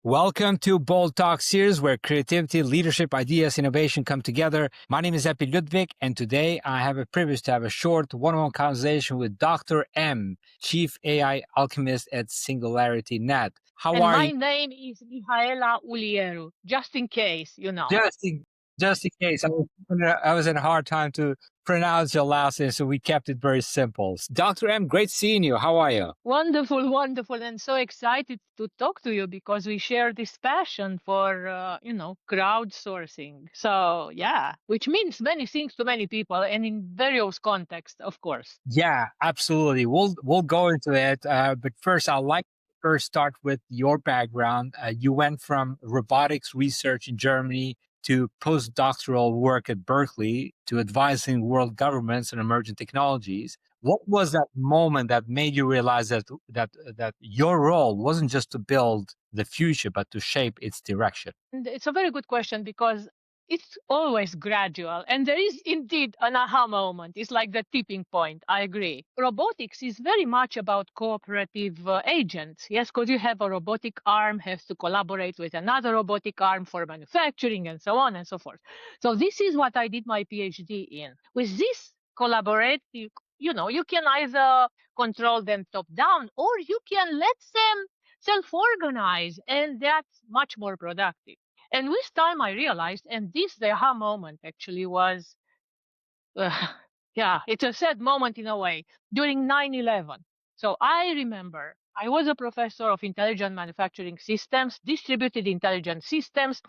Welcome to Bold Talk series, where creativity, leadership, ideas, innovation come together. My name is Epi Ludvik, and today I have a privilege to have a short one-on-one conversation with Dr. M, Chief AI Alchemist at SingularityNET. How are you? And my name is Mihaela Ulieru, just in case, you know. Just in case, I was in a hard time to pronounce your last name, so we kept it very simple. Dr. M, great seeing you. How are you? Wonderful, wonderful, and so excited to talk to you because we share this passion for, crowdsourcing. So, yeah, which means many things to many people and in various contexts, of course. Yeah, absolutely. We'll go into it, but first, I'd like to first start with your background. You went from robotics research in Germany to postdoctoral work at Berkeley to advising world governments on emerging technologies. What was that moment that made you realize that your role wasn't just to build the future, but to shape its direction? And it's a very good question because it's always gradual. And there is indeed an aha moment. It's like the tipping point. I agree. Robotics is very much about cooperative agents. Yes, because you have a robotic arm has to collaborate with another robotic arm for manufacturing and so on and so forth. So this is what I did my PhD in. With this collaborative, you can either control them top down or you can let them self-organize, and that's much more productive. And with time, I realized, and this the aha moment actually was, it's a sad moment in a way, during 9/11. So I remember I was a professor of intelligent manufacturing systems, distributed intelligence systems,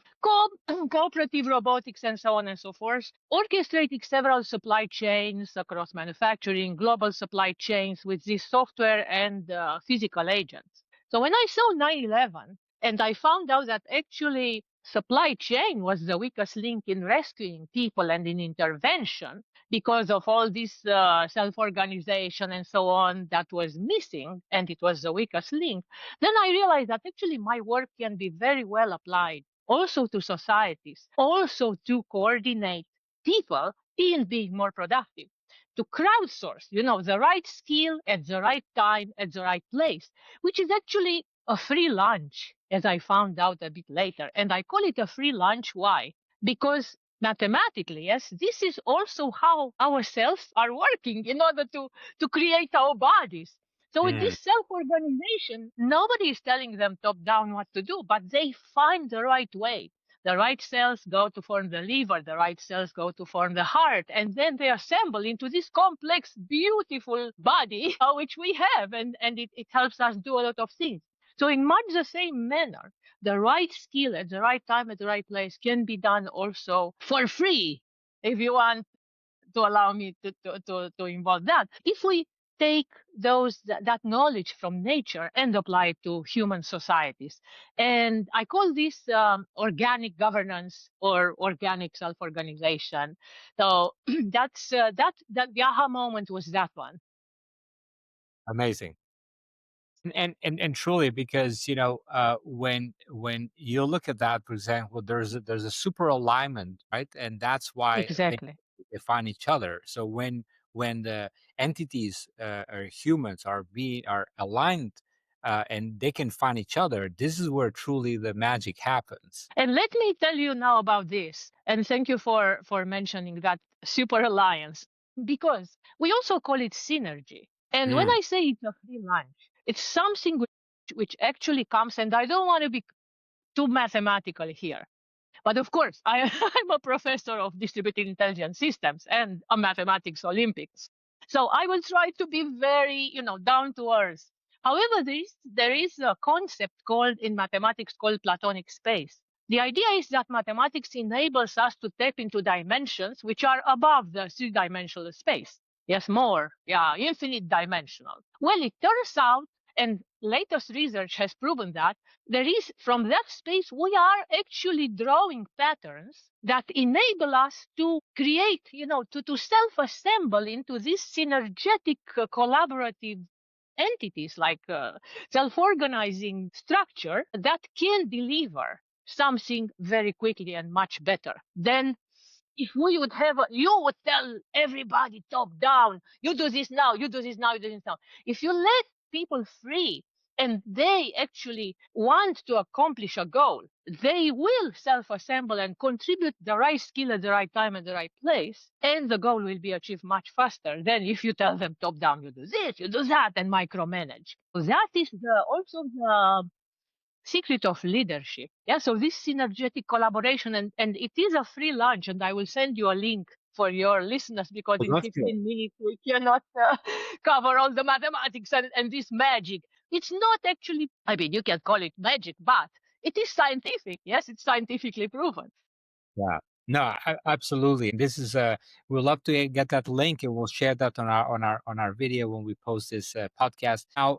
cooperative robotics, and so on and so forth, orchestrating several supply chains across manufacturing, global supply chains with this software and physical agents. So when I saw 9/11 and I found out that actually supply chain was the weakest link in rescuing people and in intervention because of all this self-organization and so on that was missing, and it was the weakest link, then I realized that actually my work can be very well applied also to societies, also to coordinate people in being more productive, to crowdsource, the right skill at the right time, at the right place, which is actually a free lunch, as I found out a bit later. And I call it a free lunch. Why? Because mathematically, yes, this is also how our cells are working in order to create our bodies. So with this self-organization, nobody is telling them top down what to do, but they find the right way. The right cells go to form the liver, the right cells go to form the heart, and then they assemble into this complex, beautiful body, which we have, and it helps us do a lot of things. So in much the same manner, the right skill at the right time at the right place can be done also for free, if you want to allow me to involve that. If we take that knowledge from nature and apply it to human societies, and I call this organic governance or organic self-organization. So that's that the aha moment was that one. Amazing. And truly, because when you look at that, for example, there's a super alignment, right? And that's why Exactly. they find each other. So when the entities or humans are aligned, and they can find each other, this is where truly the magic happens. And let me tell you now about this. And thank you for mentioning that super alliance, because we also call it synergy. And when I say it's a free lunch, it's something which actually comes, and I don't want to be too mathematical here. But of course, I'm a professor of distributed intelligence systems and a mathematics Olympics. So I will try to be very, down to earth. However, there is a concept in mathematics called Platonic space. The idea is that mathematics enables us to tap into dimensions which are above the three-dimensional space. Yes, infinite dimensional. Well, it turns out, and latest research has proven that, from that space, we are actually drawing patterns that enable us to create, to self-assemble into these synergetic, collaborative entities, like self-organizing structure that can deliver something very quickly and much better. Then if we would have, you would tell everybody top down, you do this now, you do this now, you do this now. If you let people free and they actually want to accomplish a goal, they will self-assemble and contribute the right skill at the right time and the right place, and the goal will be achieved much faster than if you tell them top down, you do this, you do that, and micromanage. So that is also the secret of leadership. Yeah, so this synergetic collaboration, and it is a free lunch, and I will send you a link for your listeners because Would in love to. 15 minutes we cannot cover all the mathematics and this magic. It's not actually, I mean, you can call it magic, but it is scientific. Yes, it's scientifically proven. Yeah. No, absolutely. This is we'd love to get that link, and we'll share that on our video when we post this podcast. Now,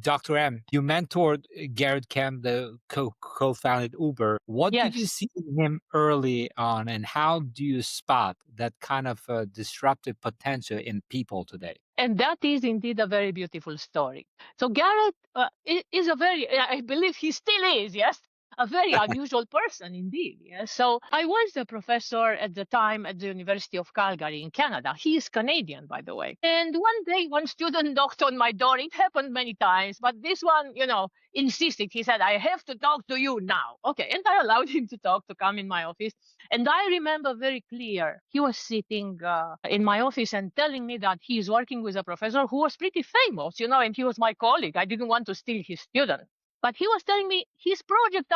Dr. M, you mentored Garrett Camp, the co-founded Uber. What did you Yes. see in him early on, and how do you spot that kind of disruptive potential in people today? And that is indeed a very beautiful story. So Garrett is a very, I believe he still is, yes, a very unusual person indeed. Yes. So I was a professor at the time at the University of Calgary in Canada. He is Canadian, by the way. And one day, one student knocked on my door. It happened many times, but this one, insisted. He said, I have to talk to you now. Okay. And I allowed him to talk, to come in my office. And I remember very clear, he was sitting in my office and telling me that he is working with a professor who was pretty famous, and he was my colleague. I didn't want to steal his student. But he was telling me his projects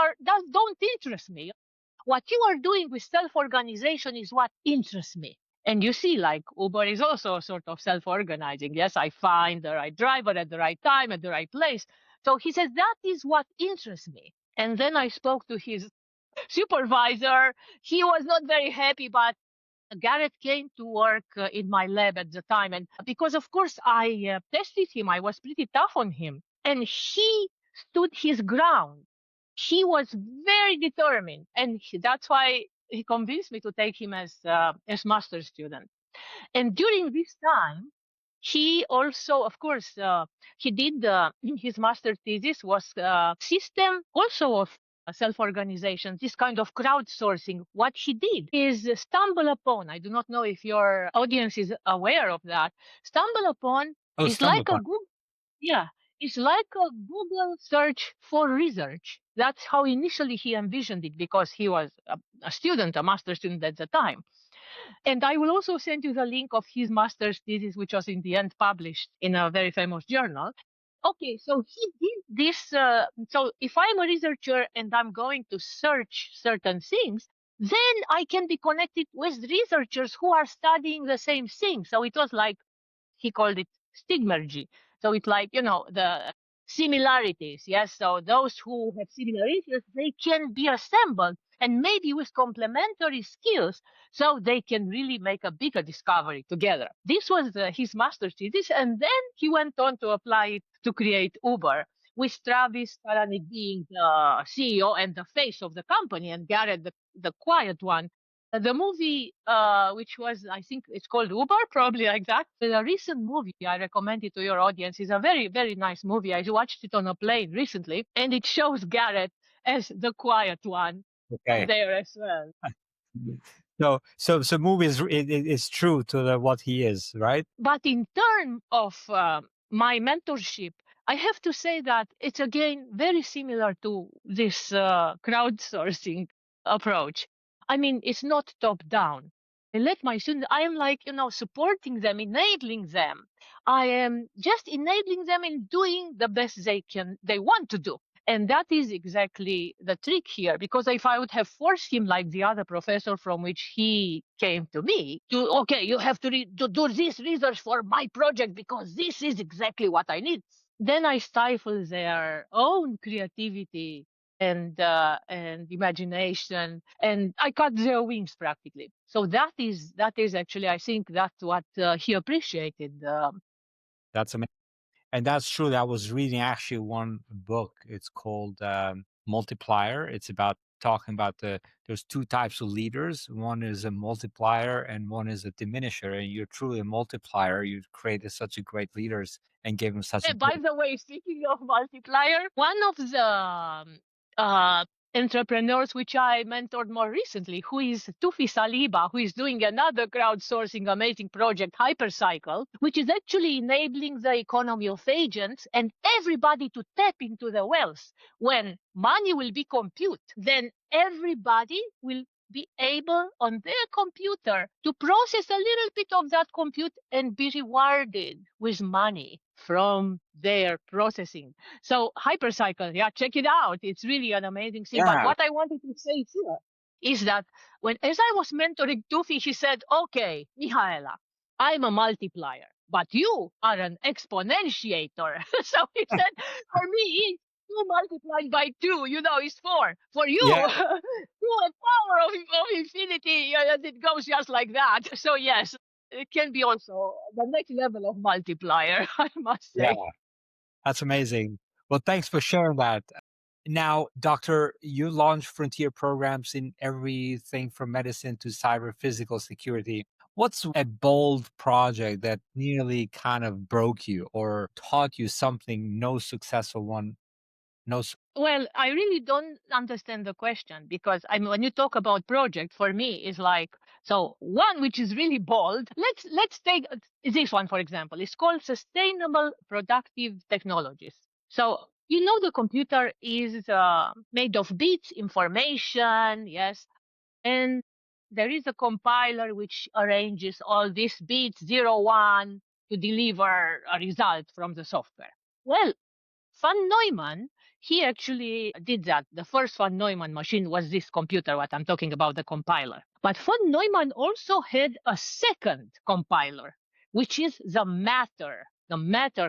don't interest me. What you are doing with self-organization is what interests me. And you see, like Uber is also sort of self-organizing. Yes, I find the right driver at the right time, at the right place. So he says, that is what interests me. And then I spoke to his supervisor. He was not very happy, but Garrett came to work in my lab at the time. And because, of course, I tested him, I was pretty tough on him. And he stood his ground. He was very determined. And that's why he convinced me to take him as master student. And during this time, he also, of course, he did his master thesis was system also of self-organization, this kind of crowdsourcing. What he did is stumble upon, I do not know if your audience is aware of that, stumble upon Oh, is like a StumbleUpon. Google, yeah, it's like a Google search for research. That's how initially he envisioned it because he was a student, a master student at the time. And I will also send you the link of his master's thesis, which was in the end published in a very famous journal. Okay, so he did this. So if I'm a researcher and I'm going to search certain things, then I can be connected with researchers who are studying the same thing. So it was like he called it stigmergy. So it's like, the similarities. Yes. So those who have similar interests, they can be assembled and maybe with complementary skills so they can really make a bigger discovery together. This was his master's thesis. And then he went on to apply it to create Uber, with Travis Kalanick being the CEO and the face of the company, and Garrett, the quiet one. The movie, which was, I think it's called Uber, probably like that. The recent movie I recommend it to your audience is a very, very nice movie. I watched it on a plane recently, and it shows Garrett as the quiet one Okay. there as well. So movie is true to what he is, right? But in terms of my mentorship, I have to say that it's again very similar to this crowdsourcing approach. I mean, it's not top down. I let my students, I am like, supporting them, enabling them. I am just enabling them in doing the best they want to do. And that is exactly the trick here, because if I would have forced him like the other professor from which he came to me, okay, you have to do this research for my project because this is exactly what I need, then I stifle their own creativity and imagination, and I cut their wings practically. So that is actually, I think that's what he appreciated. That's amazing. And that's true. I was reading actually one book. It's called Multiplier. It's about talking about there's two types of leaders. One is a multiplier and one is a diminisher. And you're truly a multiplier. You created such a great leaders and gave them such a By great. the way, speaking of multiplier, one of the entrepreneurs which I mentored more recently, who is Tufi Saliba, who is doing another crowdsourcing amazing project, Hypercycle, which is actually enabling the economy of agents and everybody to tap into the wealth. When money will be compute, then everybody will be able on their computer to process a little bit of that compute and be rewarded with money from their processing. So Hypercycle, yeah, check it out. It's really an amazing thing. But Yeah. what I wanted to say here is that as I was mentoring Tufi, she said, okay, Mihaela, I'm a multiplier, but you are an exponentiator. So he said, for me, 2 multiplied by 2, is 4. For you, Yeah. to a power of infinity, and it goes just like that. So yes, it can be also the next level of multiplier, I must Yeah. say. That's amazing. Well, thanks for sharing that. Now, Doctor, you launch frontier programs in everything from medicine to cyber physical security. What's a bold project that nearly kind of broke you or taught you something no successful one? No. Well, I really don't understand the question because when you talk about project, for me is like, so one which is really bold. Let's take this one for example. It's called sustainable productive technologies. So the computer is made of bits, information, yes, and there is a compiler which arranges all these bits, 0, 1, to deliver a result from the software. Well, Von Neumann, he actually did that. The first von Neumann machine was this computer, what I'm talking about, the compiler. But von Neumann also had a second compiler, which is the matter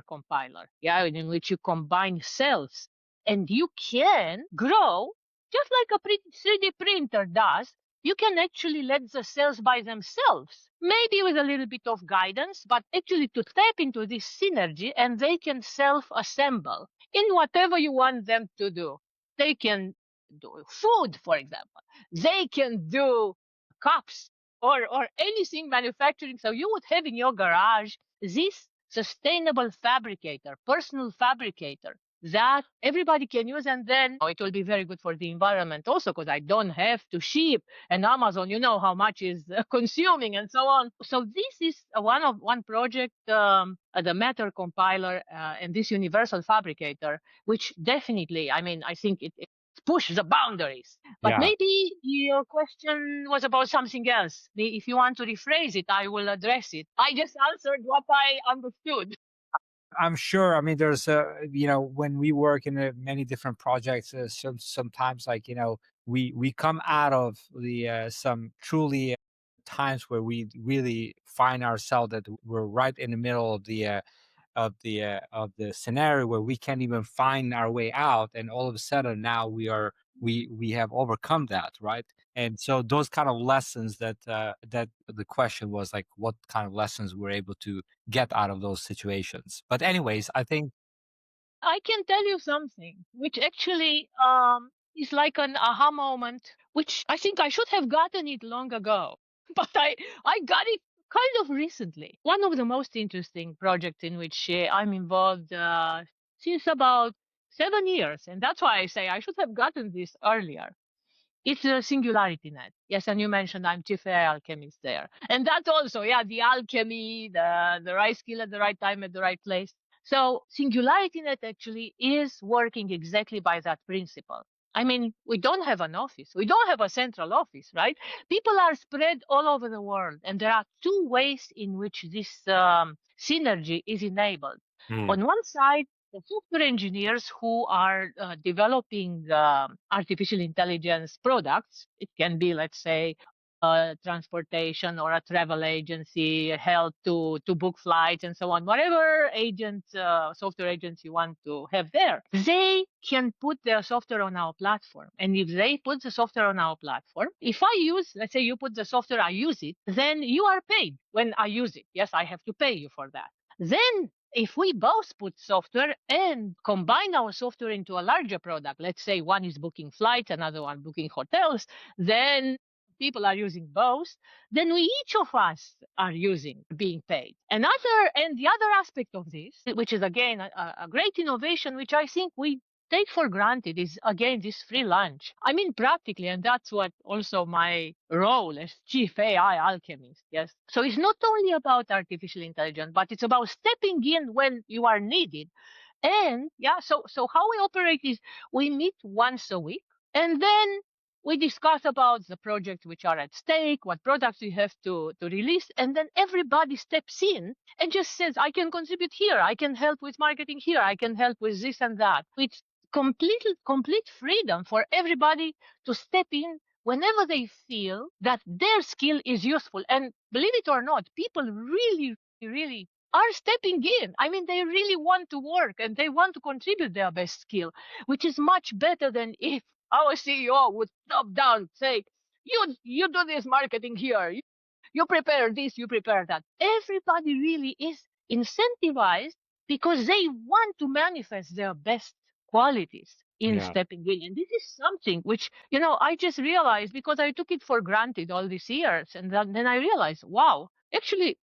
compiler, yeah, in which you combine cells. And you can grow, just like a 3D printer does, you can actually let the cells by themselves, maybe with a little bit of guidance, but actually to tap into this synergy and they can self-assemble in whatever you want them to do. They can do food, for example. They can do cups or anything manufacturing. So you would have in your garage this sustainable fabricator, personal fabricator that everybody can use, and then it will be very good for the environment also because I don't have to ship, and Amazon, you know how much is consuming and so on. So this is one project, the matter compiler and this universal fabricator, which definitely, I think it pushes the boundaries. But Yeah. maybe your question was about something else. If you want to rephrase it, I will address it. I just answered what I understood. I'm sure. I mean, there's when we work in many different projects, sometimes like we come out of the some truly times where we really find ourselves that we're right in the middle of the scenario where we can't even find our way out, and all of a sudden now we have overcome that, right? And so those kind of lessons that the question was like, what kind of lessons we're able to get out of those situations. But anyways, I think I can tell you something, which actually is like an aha moment, which I think I should have gotten it long ago, but I got it kind of recently. One of the most interesting projects in which I'm involved since about 7 years, and that's why I say I should have gotten this earlier. It's a SingularityNET. Yes, and you mentioned I'm chief AI alchemist there. And that also, yeah, the alchemy, the right skill at the right time at the right place. So SingularityNET actually is working exactly by that principle. We don't have an office. We don't have a central office, right? People are spread all over the world. And there are two ways in which this synergy is enabled. Mm. On one side, the software engineers who are developing artificial intelligence products. It can be, let's say, transportation or a travel agency, help to book flights and so on. Whatever software agents you want to have there, they can put their software on our platform. And if they put the software on our platform, if I use, let's say you put the software, I use it, then you are paid when I use it. Yes, I have to pay you for that. Then if we both put software and combine our software into a larger product, let's say one is booking flights, another one booking hotels, then people are using both, then we each of us are being paid. And the other aspect of this, which is again a great innovation, which I think we take for granted is, again, this free lunch. I mean, practically, and that's what also my role as chief AI alchemist. Yes. So it's not only about artificial intelligence, but it's about stepping in when you are needed. And yeah, so how we operate is we meet once a week, and then we discuss about the projects which are at stake, what products we have to release, and then everybody steps in and just says, I can contribute here, I can help with marketing here, I can help with this and that. It's complete freedom for everybody to step in whenever they feel that their skill is useful. And believe it or not, people really are stepping in. I mean, they really want to work and they want to contribute their best skill, which is much better than if our CEO would top down say, you do this marketing here, you prepare this, you prepare that. Everybody really is incentivized because they want to manifest their best qualities in stepping in. And this is something which, I just realized because I took it for granted all these years. And then I realized, wow, actually,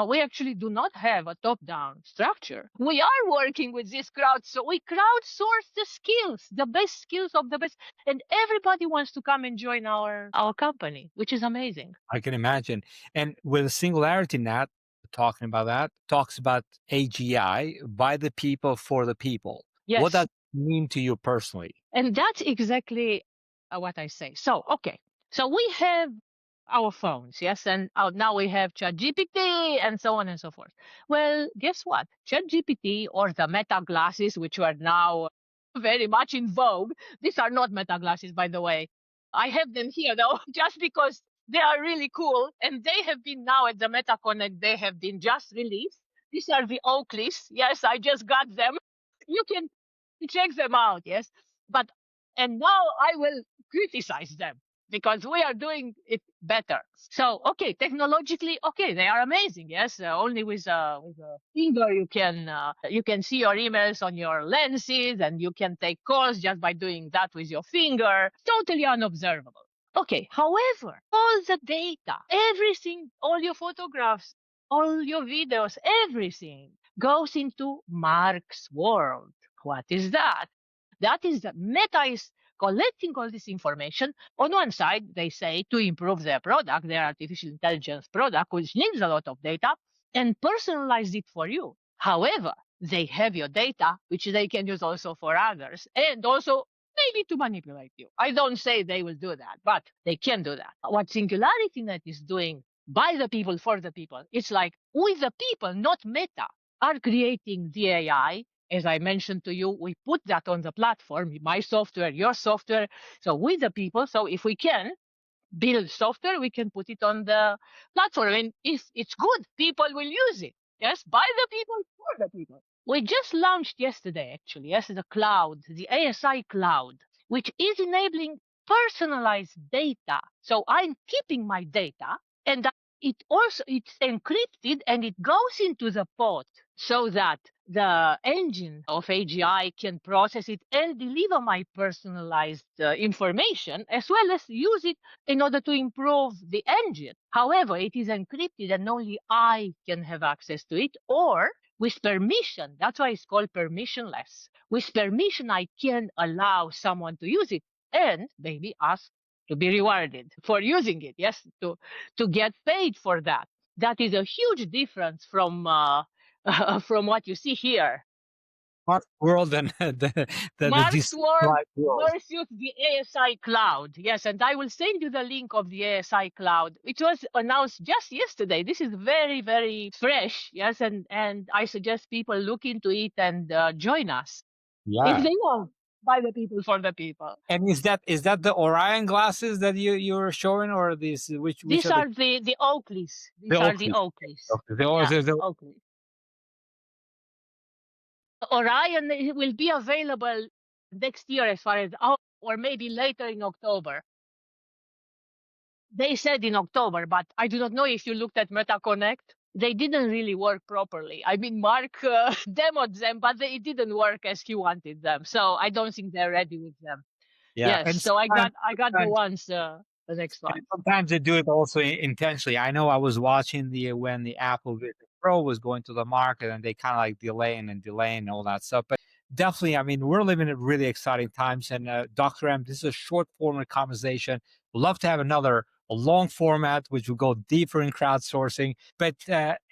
we actually do not have a top-down structure. We are working with this crowd. So we crowdsource the skills, the best skills of the best. And everybody wants to come and join our company, which is amazing. I can imagine. And with SingularityNET, talking about that, talks about AGI, by the people, for the people. Yes. What does it mean to you personally? And that's exactly what I say. So, okay. So we have our phones, yes, and now we have ChatGPT and so on and so forth. Well, guess what? ChatGPT or the Meta glasses, which are now very much in vogue. These are not Meta glasses, by the way. I have them here though, just because they are really cool, and they have been now at the Meta Connect. They have been just released. These are the Oakleys. Yes, I just got them. You can check them out. Yes, and now I will criticize them because we are doing it better. So, okay, technologically, okay, they are amazing. Yes, only with a finger you can see your emails on your lenses, and you can take calls just by doing that with your finger. Totally unobservable. Okay, however, all the data, everything, all your photographs, all your videos, everything goes into Mark's world. What is that? That is that Meta is collecting all this information. On one side, they say to improve their product, their artificial intelligence product, which needs a lot of data, and personalize it for you. However, they have your data, which they can use also for others, and also maybe to manipulate you. I don't say they will do that, but they can do that. What SingularityNET is doing by the people, for the people, it's like we the people, not Meta, are creating the AI. As I mentioned to you, we put that on the platform, my software, your software. So with the people, so if we can build software, we can put it on the platform. And if it's good, people will use it. Yes, by the people, for the people. We just launched yesterday, actually, yes, the cloud, the ASI cloud, which is enabling personalized data. So I'm keeping my data, and it's encrypted, and it goes into the pod so that the engine of AGI can process it and deliver my personalized information, as well as use it in order to improve the engine. However, it is encrypted and only I can have access to it, or with permission. That's why it's called permissionless. With permission, I can allow someone to use it and maybe ask to be rewarded for using it. Yes, to get paid for that. That is a huge difference from what you see here. Mark's world and Mark's world versus the ASI cloud. Yes, and I will send you the link of the ASI cloud, which was announced just yesterday. This is very, very fresh. Yes, and I suggest people look into it and join us. Yeah. If they want, by the people, for the people. And is that the Orion glasses that you're showing, or these which These are the Oakleys. These are the Oakleys. Okay. The Oakleys. Orion will be available next year, as far as, or maybe later in October. They said in October, but I do not know if you looked at Meta Connect. They didn't really work properly. I mean, Mark demoed them, but it didn't work as he wanted them. So I don't think they're ready with them. Yeah. Yes. So I got the ones. The next one. Sometimes they do it also intentionally. I know I was watching when the Apple Vision Pro was going to the market, and they kind of like delaying and all that stuff. But definitely. I mean, we're living in really exciting times. And Dr. M, this is a short form conversation. We'd love to have a long format, which will go deeper in crowdsourcing. But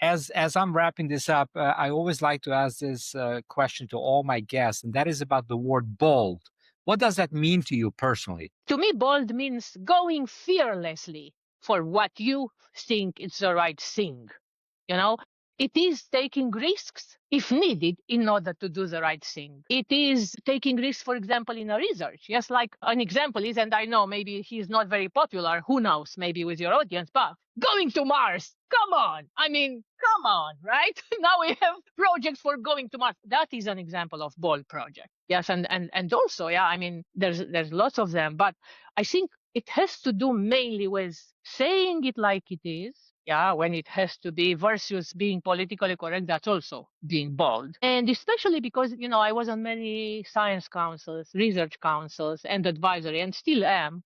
as I'm wrapping this up, I always like to ask this question to all my guests, and that is about the word bold. What does that mean to you personally? To me, bold means going fearlessly for what you think is the right thing. You know, it is taking risks if needed in order to do the right thing. It is taking risks, for example, in a research. Yes, like an example is, and I know maybe he's not very popular, who knows, maybe with your audience, but going to Mars. Come on. I mean, come on, right? Now we have projects for going to Mars. That is an example of bold project. Yes, and also, yeah, I mean, there's lots of them, but I think it has to do mainly with saying it like it is, yeah, when it has to be, versus being politically correct. That's also being bold. And especially because, I was on many science councils, research councils, and advisory, and still am.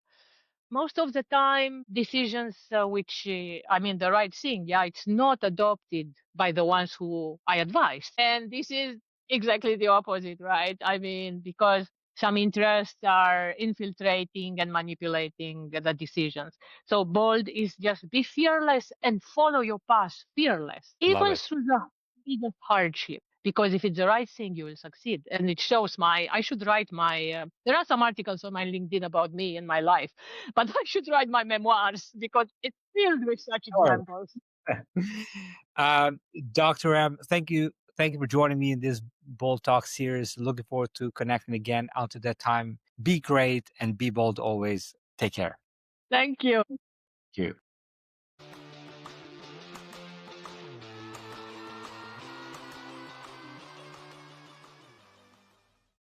Most of the time, decisions which, I mean, the right thing, yeah, it's not adopted by the ones who I advised. And this is exactly the opposite, right? I mean, because some interests are infiltrating and manipulating the decisions. So bold is just be fearless and follow your path fearless, Love even it. through the biggest hardship. Because if it's the right thing, you will succeed. And it shows I should write there are some articles on my LinkedIn about me and my life, but I should write my memoirs because it's filled with such Sure. examples. Um, Dr. M, thank you. Thank you for joining me in this Bold Talk series. Looking forward to connecting again. Until that time, be great and be bold always. Take care. Thank you. Thank you.